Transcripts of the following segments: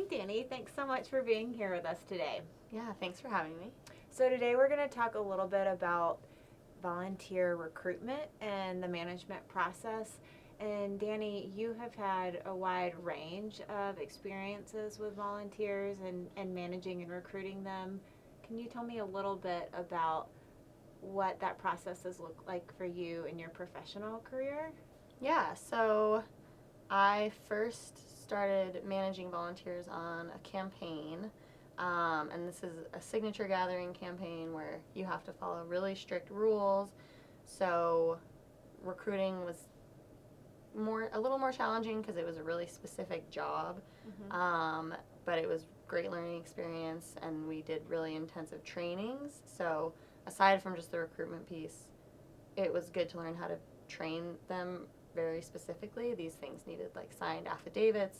Hey, Dani. Thanks so much for being here with us today. Yeah, thanks for having me. So, today we're going to talk a little bit about volunteer recruitment and the management process. And, Dani, you have had a wide range of experiences with volunteers and managing and recruiting them. Can you tell me a little bit about what that process has looked like for you in your professional career? Yeah, so I first started managing volunteers on a campaign, and this is a signature gathering campaign where you have to follow really strict rules. So recruiting was a little more challenging because it was a really specific job, but it was great learning experience, and we did really intensive trainings. So aside from just the recruitment piece, it was good to learn how to train them very specifically. These things needed like signed affidavits,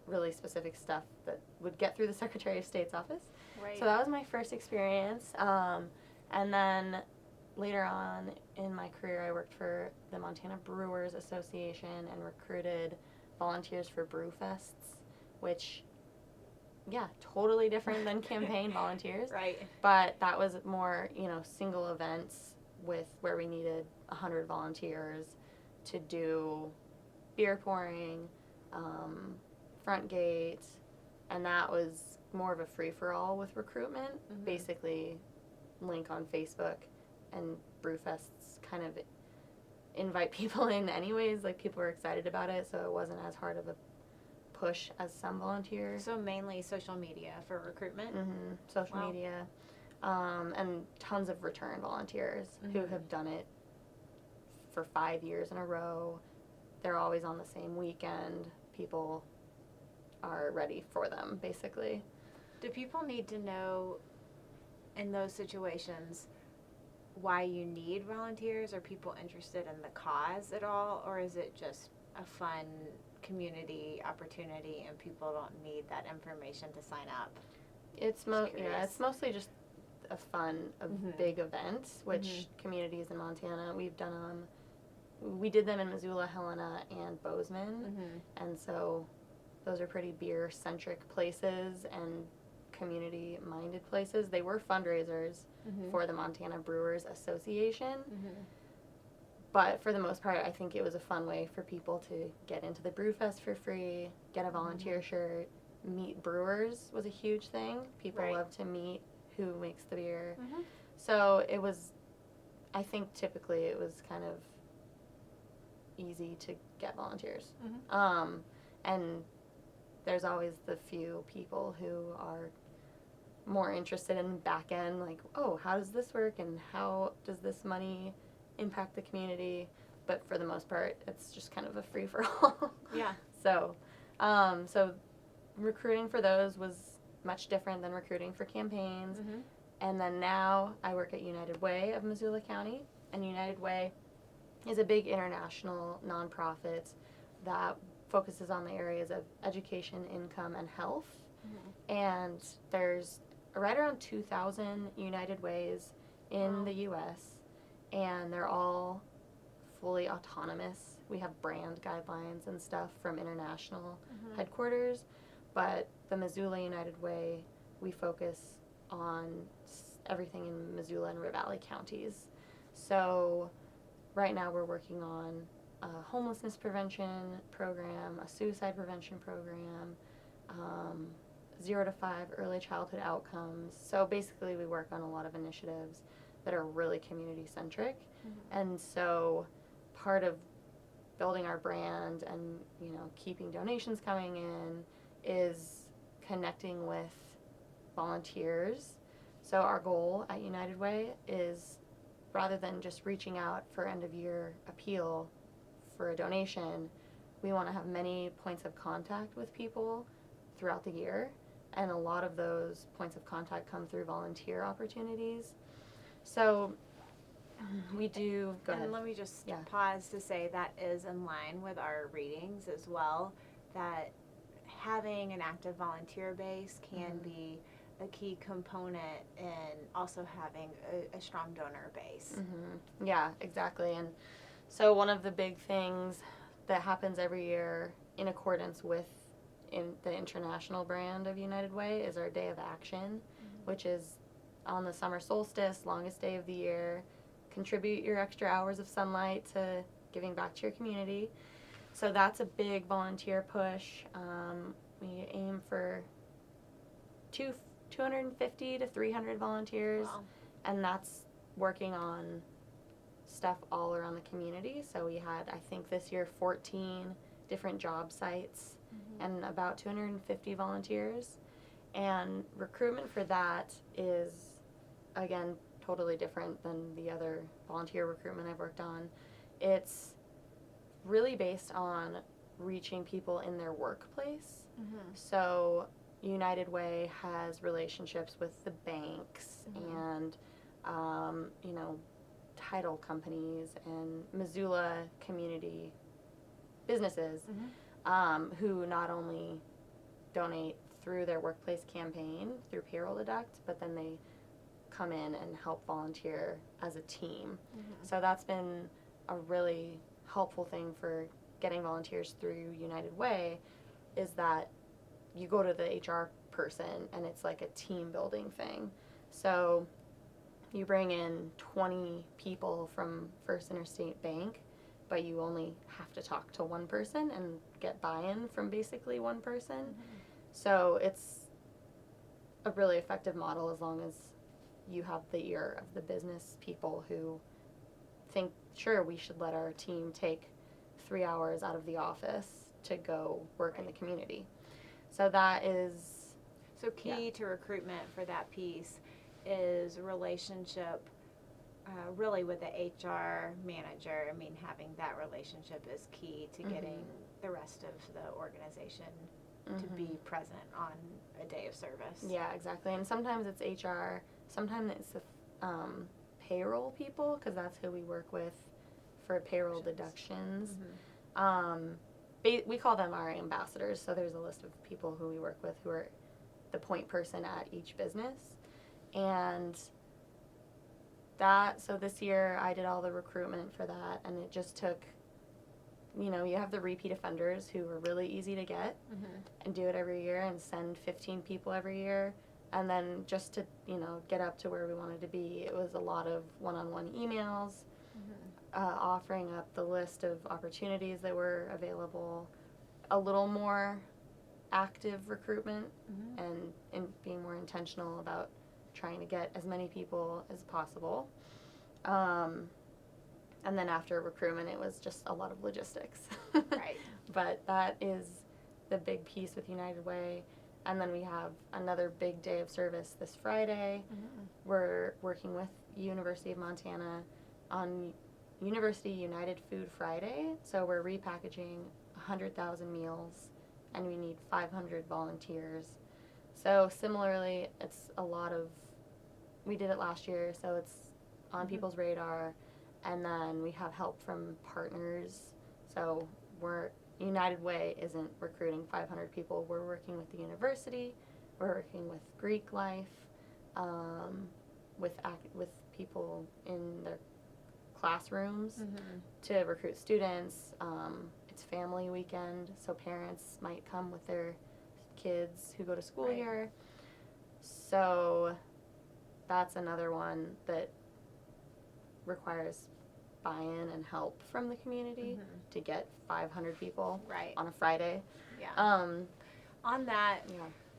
really specific stuff that would get through the Secretary of State's office. Right. So that was my first experience. And then later on in my career, I worked for the Montana Brewers Association and recruited volunteers for brew fests, which, yeah, totally different than campaign volunteers. Right. But that was more, single events where we needed 100 volunteers to do beer pouring, front gate, and that was more of a free-for-all with recruitment. Basically, link on Facebook, and Brewfests kind of invite people in anyways. Like, people were excited about it, so it wasn't as hard of a push as some volunteers. So mainly social media for recruitment? Social media. And tons of return volunteers who have done it for 5 years in a row. They're always on the same weekend. People are ready for them, basically. Do people need to know in those situations why you need volunteers? Are people interested in the cause at all, or is it just a fun community opportunity and people don't need that information to sign up? It's mostly just a fun, big event, which communities in Montana, we did them in Missoula, Helena, and Bozeman, and so those are pretty beer-centric places and community-minded places. They were fundraisers for the Montana Brewers Association, but for the most part, I think it was a fun way for people to get into the Brewfest for free, get a volunteer shirt, meet brewers was a huge thing. People love to meet who makes the beer. So it was, I think typically it was kind of easy to get volunteers. And there's always the few people who are more interested in back end, like, oh, how does this work and how does this money impact the community? But for the most part, it's just kind of a free-for-all. Yeah. So recruiting for those was much different than recruiting for campaigns. And then now I work at United Way of Missoula County, and United Way is a big international nonprofit that focuses on the areas of education, income, and health. And there's right around 2,000 United Ways in the U.S., and they're all fully autonomous. We have brand guidelines and stuff from international headquarters, but the Missoula United Way, we focus on everything in Missoula and Ravalli counties. So right now we're working on a homelessness prevention program, a suicide prevention program, 0 to 5 early childhood outcomes. So basically we work on a lot of initiatives that are really community-centric. And so part of building our brand and, keeping donations coming in is connecting with volunteers. So our goal at United Way is, rather than just reaching out for end-of-year appeal for a donation, we want to have many points of contact with people throughout the year, and a lot of those points of contact come through volunteer opportunities. So we do, go ahead. And let me just pause to say that is in line with our readings as well, that having an active volunteer base can be a key component in also having a strong donor base. Yeah, exactly. And so one of the big things that happens every year in accordance with in the international brand of United Way is our Day of Action, which is on the summer solstice, longest day of the year. Contribute your extra hours of sunlight to giving back to your community. So that's a big volunteer push. We aim for 250 to 300 volunteers, Wow. and that's working on stuff all around the community. So we had, I think this year, 14 different job sites and about 250 volunteers. And recruitment for that is, again, totally different than the other volunteer recruitment I've worked on. It's really based on reaching people in their workplace. So United Way has relationships with the banks and, you know, title companies and Missoula community businesses who not only donate through their workplace campaign through payroll deduct, but then they come in and help volunteer as a team. So that's been a really helpful thing for getting volunteers through United Way, is that you go to the HR person and it's like a team building thing. So you bring in 20 people from First Interstate Bank, but you only have to talk to one person and get buy-in from basically one person. So it's a really effective model as long as you have the ear of the business people who think, sure, we should let our team take 3 hours out of the office to go work in the community. So that is... So key to recruitment for that piece is relationship really with the HR manager. I mean, having that relationship is key to getting the rest of the organization to be present on a day of service. Yeah, exactly. And sometimes it's HR, sometimes it's the payroll people, because that's who we work with for payroll deductions. We call them our ambassadors, so there's a list of people who we work with who are the point person at each business. And that, so this year I did all the recruitment for that, and it just took, you know, you have the repeat offenders who are really easy to get and do it every year and send 15 people every year. And then just to, you know, get up to where we wanted to be, it was a lot of one-on-one emails, offering up the list of opportunities that were available, a little more active recruitment, and being more intentional about trying to get as many people as possible. And then after recruitment, it was just a lot of logistics. Right. But that is the big piece with United Way. And then we have another big day of service this Friday. We're working with University of Montana on University United Food Friday. So we're repackaging 100,000 meals, and we need 500 volunteers. So similarly, it's a lot of, we did it last year, so it's on people's radar. And then we have help from partners. So United Way isn't recruiting 500 people. We're working with the university. We're working with Greek Life, with people in their classrooms to recruit students. It's family weekend, so parents might come with their kids who go to school here. So that's another one that requires buy-in and help from the community to get 500 people on a Friday. On that,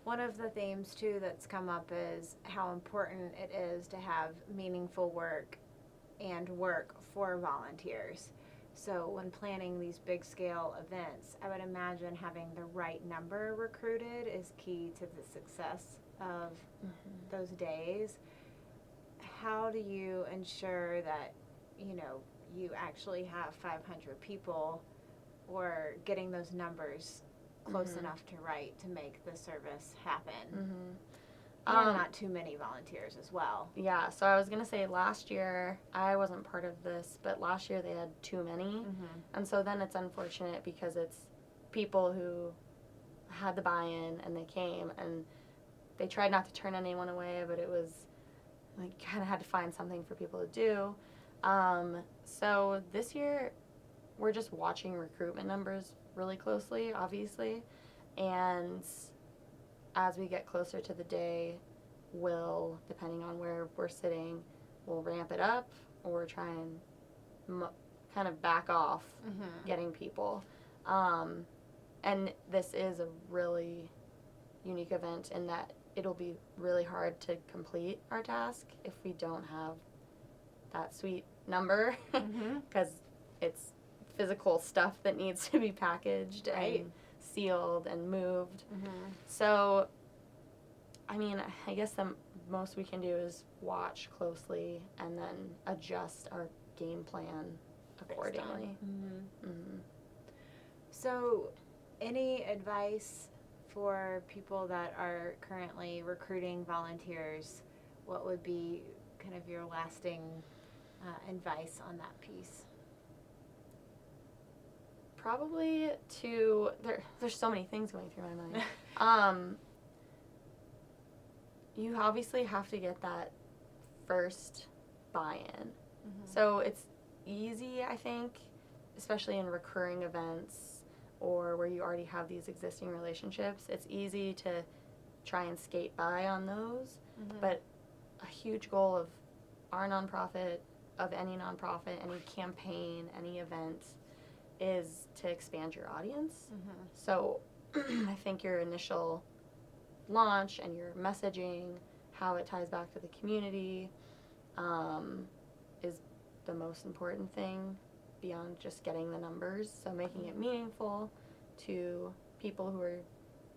one of the themes too that's come up is how important it is to have meaningful work and work for volunteers. So when planning these big scale events, I would imagine having the right number recruited is key to the success of those days. How do you ensure that, you know, you actually have 500 people, or getting those numbers close enough to right to make the service happen? And not too many volunteers as well. Yeah, so I was going to say last year, I wasn't part of this, but last year they had too many. And so then it's unfortunate because it's people who had the buy-in and they came and they tried not to turn anyone away, but it was like kind of had to find something for people to do. So this year we're just watching recruitment numbers really closely, obviously, And as we get closer to the day, we'll, depending on where we're sitting, we'll ramp it up or try and kind of back off getting people. And this is a really unique event in that it'll be really hard to complete our task if we don't have that sweet number, because it's physical stuff that needs to be packaged and sealed and moved. So, I mean, I guess the most we can do is watch closely and then adjust our game plan accordingly. So, any advice for people that are currently recruiting volunteers? What would be kind of your lasting advice on that piece? Probably there's so many things going through my mind. You obviously have to get that first buy-in. So it's easy, I think, especially in recurring events or where you already have these existing relationships, it's easy to try and skate by on those. But a huge goal of our nonprofit, of any nonprofit, any campaign, any event, is to expand your audience. So I think your initial launch and your messaging, how it ties back to the community, is the most important thing beyond just getting the numbers. So making it meaningful to people who are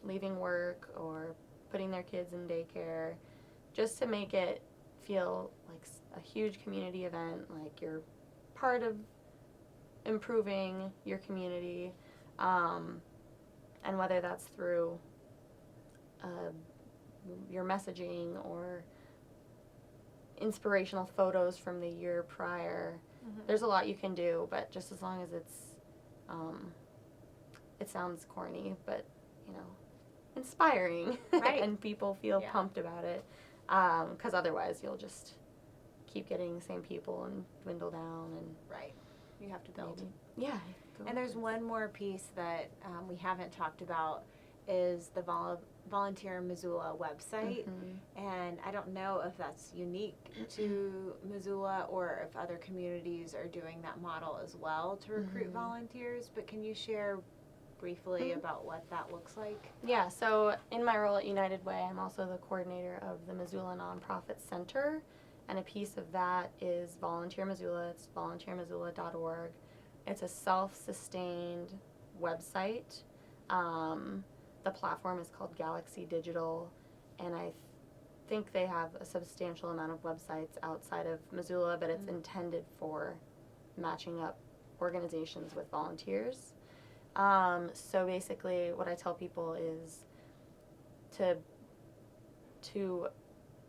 leaving work or putting their kids in daycare, just to make it feel like a huge community event, like you're part of improving your community, and whether that's through your messaging or inspirational photos from the year prior. There's a lot you can do, but just as long as it's, it sounds corny, but, you know, inspiring, and people feel pumped about it, because otherwise you'll just keep getting the same people and dwindle down and you have to build. And there's one more piece that we haven't talked about is the Volunteer Missoula website, and I don't know if that's unique to Missoula or if other communities are doing that model as well to recruit volunteers, but can you share briefly about what that looks like? Yeah, so in my role at United Way, I'm also the coordinator of the Missoula Nonprofit Center, and a piece of that is Volunteer Missoula. It's volunteermissoula.org. It's a self-sustained website. The platform is called Galaxy Digital, and I think they have a substantial amount of websites outside of Missoula, but it's intended for matching up organizations with volunteers. So basically what I tell people is to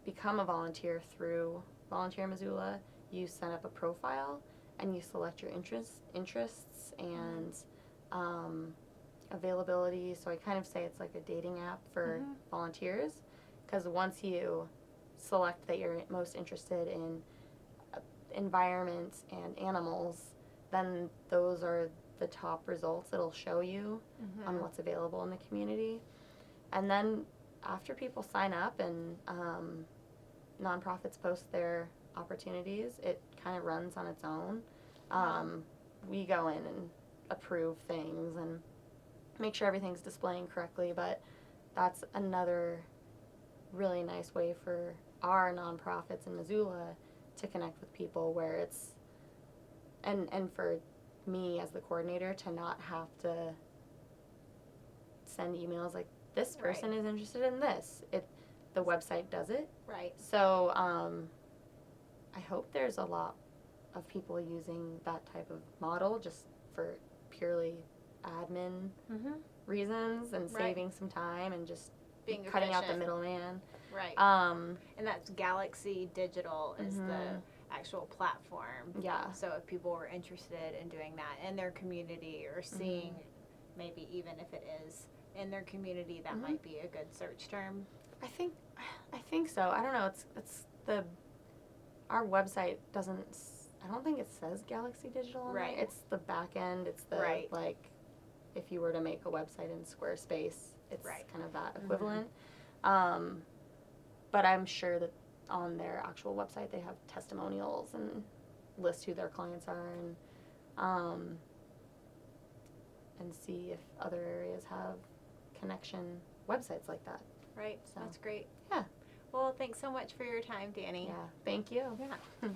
become a volunteer through Volunteer Missoula, you set up a profile and you select your interests and availability. So I kind of say it's like a dating app for volunteers, because once you select that you're most interested in environments and animals, then those are the top results it'll show you on what's available in the community. And then after people sign up and nonprofits post their opportunities, it kind of runs on its own. We go in and approve things and make sure everything's displaying correctly, but that's another really nice way for our nonprofits in Missoula to connect with people, where it's and for me as the coordinator to not have to send emails like, this person is interested in this. The website does it. So I hope there's a lot of people using that type of model just for purely admin reasons and saving some time and just being cutting efficient. out the middleman. And that's Galaxy Digital is the actual platform. So if people were interested in doing that in their community or seeing maybe even if it is in their community, that might be a good search term. I think so. I don't know. It's our website doesn't. I don't think it says Galaxy Digital on it. It's the back end. It's the like if you were to make a website in Squarespace, it's Right. kind of that equivalent. But I'm sure that on their actual website they have testimonials and list who their clients are, and see if other areas have connection websites like that. Right. So, That's great. yeah. Well, thanks so much for your time, Dani. Yeah. Thank you. Yeah.